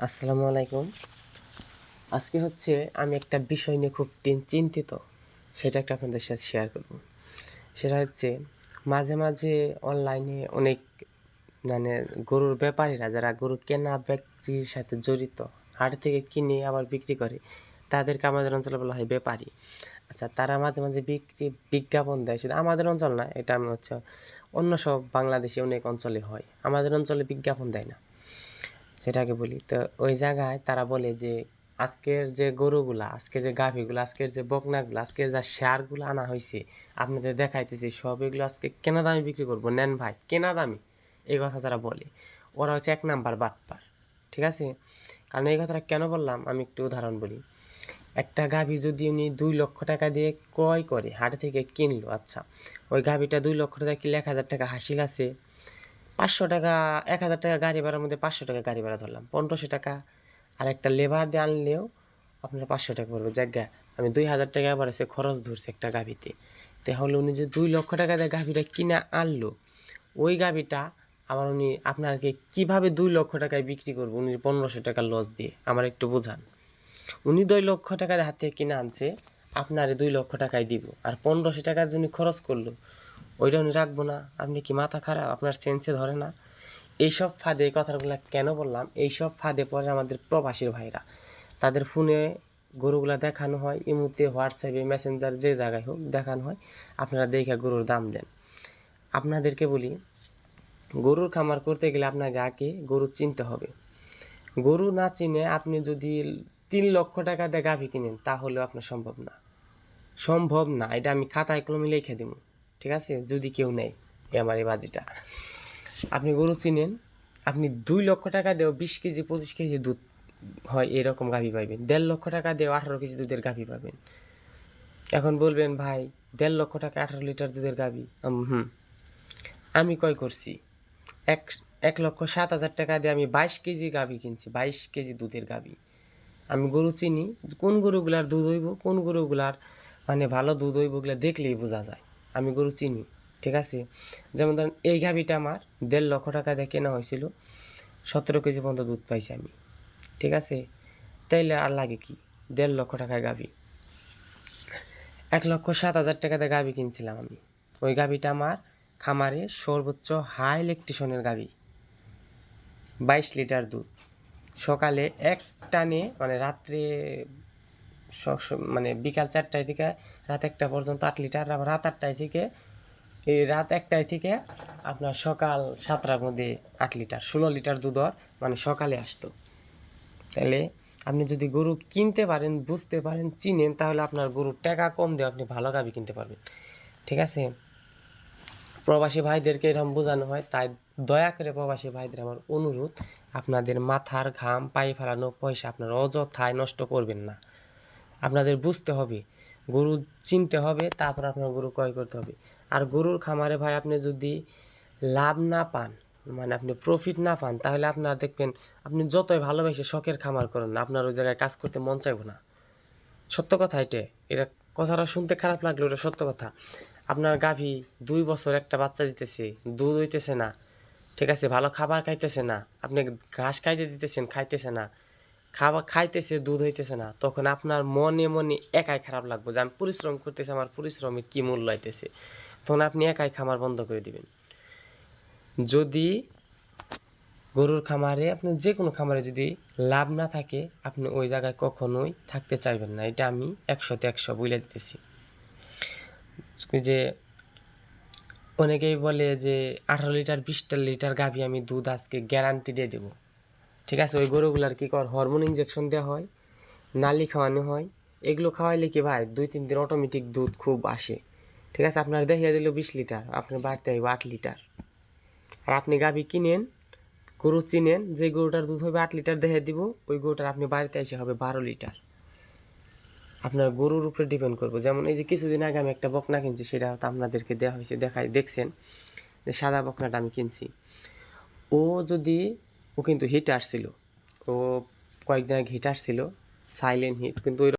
আসসালামু আলাইকুম। আজকে হচ্ছে আমি একটা বিষয় নিয়ে খুব চিন্তিত, সেটা একটা আপনাদের সাথে শেয়ার করব। সেটা হচ্ছে মাঝে মাঝে অনলাইনে অনেক মানে গরুর ব্যাপারীরা যারা গরু কেনা বিক্রির সাথে জড়িত, হাট থেকে কিনে আবার বিক্রি করে, তাদেরকে আমাদের অঞ্চলে বলা হয় ব্যাপারী। আচ্ছা, তারা মাঝে মাঝে বিজ্ঞাপন দেয়, শুধু আমাদের অঞ্চল না, এটা আমি হচ্ছে অন্য সব বাংলাদেশে অনেক অঞ্চলে হয়, আমাদের অঞ্চলে বিজ্ঞাপন দেয় না, সেটাকে বলি। তো ওই জায়গায় তারা বলে যে আজকের যে গরুগুলা, আজকে যে গাভীগুলো, আজকের যে বকনাগুলো, আজকের যে ষাঁড়গুলো আনা হয়েছে আপনাদের দেখাইতেছি, সব এগুলো আজকে কেনা দামে বিক্রি করবো, নেন ভাই কেনা দামে। এই কথা যারা বলে ওরা হচ্ছে 1 নাম্বার বাটপার, ঠিক আছে? কারণ এই কথাটা কেন বললাম আমি একটু উদাহরণ বলি। একটা গাভী যদি উনি 2 লক্ষ টাকা দিয়ে ক্রয় করে, হাট থেকে কিনলো, আচ্ছা ওই গাভীটা 2 লক্ষ টাকা কিনলে 1,000 টাকা হাসিল আছে, 500 টাকা, 1,000 টাকা গাড়ি ভাড়ার মধ্যে 500 টাকা গাড়ি ভাড়া ধরলাম, 1500 টাকা। আর একটা লেবার দিয়ে আনলেও আপনার 500 টাকা পড়বে, জায়গা আমি 2,000 টাকা আবার এসে খরচ ধরছি একটা গাভীতে। তাহলে উনি যে 2 লক্ষ টাকা দিয়ে গাভীটা কিনে আনলো, ওই গাভীটা আবার উনি আপনাকে কিভাবে 2 লক্ষ টাকায় বিক্রি করবো উনি 1500 টাকা লস দিয়ে? আমার একটু বোঝান। উনি 2 লক্ষ টাকার হাত থেকে কিনে আনছে, আপনারে 2 লক্ষ টাকায় দিব, আর 1500 টাকার জন্য খরচ করলো, ওইটা উনি রাখবো না? আপনি কি মাথা খারাপ? আপনার সেন্সে ধরে না? এইসব ফাঁদে, এই কথাগুলো কেন বললাম, এইসব ফাঁদে পড়ে আমাদের প্রবাসীর ভাইরা। তাদের ফোনে গরুগুলা দেখানো হয়, ইমুতে, হোয়াটসঅ্যাপে, মেসেঞ্জার, যে জায়গায় হোক দেখানো হয়, আপনারা দেখে গরুর দাম দেন। আপনাদেরকে বলি, গরুর খামার করতে গেলে আপনাকে আগে গরু চিনতে হবে। গরু না চিনে আপনি যদি 3 লক্ষ টাকা দিয়ে গাভী কিনেন, তাহলেও আপনার সম্ভব না, সম্ভব না। এটা আমি খাতায় কলমে লিখে দিব, ঠিক আছে? যদি কেউ নেয় আমার এই বাজিটা। আপনি গরু চিনেন, আপনি 2 লক্ষ টাকা দিয়েও 20 কেজি 25 কেজি দুধ হয় এরকম গাভী পাবেন, 1.5 লক্ষ টাকা দিয়েও 18 কেজি দুধের গাভী পাবেন। এখন বলবেন ভাই 1.5 লক্ষ টাকা 18 লিটার দুধের গাভী, আমি ক্রয় করছি 1,07,000 টাকা দিয়ে আমি 22 কেজি গাভী কিনছি, 22 কেজি দুধের গাভী। আমি গরু চিনি, কোন গরুগুলার দুধ হইব, কোন গরুগুলার মানে ভালো দুধ হইব, ওগুলো দেখলেই বোঝা যায়। আমি গরু চিনি, ঠিক আছে? যেমন ধরেন এই গাভীটা আমার 1.5 লক্ষ টাকা দিয়ে কেনা হয়েছিল, 17 কেজি পর্যন্ত দুধ পাইছি আমি, ঠিক আছে? তাইলে আর লাগে কি? 1.5 লক্ষ টাকায় গাভী। 1,07,000 টাকা দিয়ে গাভী কিনছিলাম আমি। ওই গাভীটা আমার খামারে সর্বোচ্চ হাই ল্যাকটেশনের গাভী, 22 লিটার দুধ। সকালে এক টানে মানে রাত্রে মানে বিকাল 4টায় থেকে রাত 1টা পর্যন্ত 8 লিটার, আবার রাত 8টায় থেকে এই রাত 1টায় থেকে আপনার সকাল 7টার মধ্যে 8 লিটার, 16 লিটার দুধ মানে সকালে আসতো। তাহলে আপনি যদি গরু কিনতে পারেন, বুঝতে পারেন, চিনেন, তাহলে আপনার গরুর টাকা কম দিয়ে আপনি ভালো গাভী কিনতে পারবেন, ঠিক আছে? প্রবাসী ভাইদেরকে এরকম বোঝানো হয়, তাই দয়া করে প্রবাসী ভাইদের আমার অনুরোধ, আপনাদের মাথার ঘাম পায়ে ফেলানো পয়সা আপনারা অযথায় নষ্ট করবেন না। আপনাদের বুঝতে হবে, গরু চিনতে হবে, তারপর আপনার গরু ক্রয় করতে হবে। আর গরুর খামারে ভাই আপনি যদি লাভ না পান, মানে আপনি প্রফিট না পান, তাহলে আপনার দেখবেন আপনি যতই ভালোবেসে শখের খামার করেন না, আপনার ওই জায়গায় কাজ করতে মন চাইব না। সত্য কথা এটা, এটা কথাটা শুনতে খারাপ লাগলো, এটা সত্য কথা। আপনার গাভী 2 বছর একটা বাচ্চা দিতেছে, দুধ হইতেছে না, ঠিক আছে? ভালো খাবার খাইতেছে না, আপনি ঘাস খাইতে দিতেছেন, খাইতেছে না, খাবার খাইতেছে, দুধ হইতেছে না, তখন আপনার মনে মনে একাই খারাপ লাগবে যে আমি পরিশ্রম করতেছি, আমার পরিশ্রমের কি মূল্য হইতেছে। তখন আপনি একাই খামার বন্ধ করে দিবেন। যদি গরুর খামারে, আপনি যে কোনো খামারে যদি লাভ না থাকে, আপনি ওই জায়গায় কখনোই থাকতে চাইবেন না, এটা আমি 100তে 100 বলে দিতেছি। যে অনেকেই বলে যে 18 লিটার 20 লিটার গাভী আমি দুধ আজকে গ্যারান্টি দিয়ে দেবো, ঠিক আছে? ওই গরুগুলার কি কর, হরমোন ইঞ্জেকশন দেওয়া হয়, নালি খাওয়ানো হয়, এগুলো খাওয়াইলে কি ভাই 2-3 দিন অটোমেটিক দুধ খুব আসে, ঠিক আছে? আপনার দেখিয়ে দিল 20 লিটার, আপনার বাড়তে হইব 8 লিটার। আর আপনি গাভী কিনেন, গরু চিনেন, যে গরুটার দুধ হবে 8 লিটার দেখে দিব, ওই গরুটার আপনি বাড়িতে এসে হবে 12 লিটার। আপনার গরুর উপরে ডিপেন্ড করবো। যেমন এই যে কিছুদিন আগে আমি একটা বকনা কিনছি, সেটা হয়তো আপনাদেরকে দেওয়া হয়েছে, দেখছেন যে সাদা বকনাটা আমি কিনছি। ও কিন্তু হিট আসছিল, ও কয়েকদিন আগে হিট আসছিল, সাইলেন্ট হিট, কিন্তু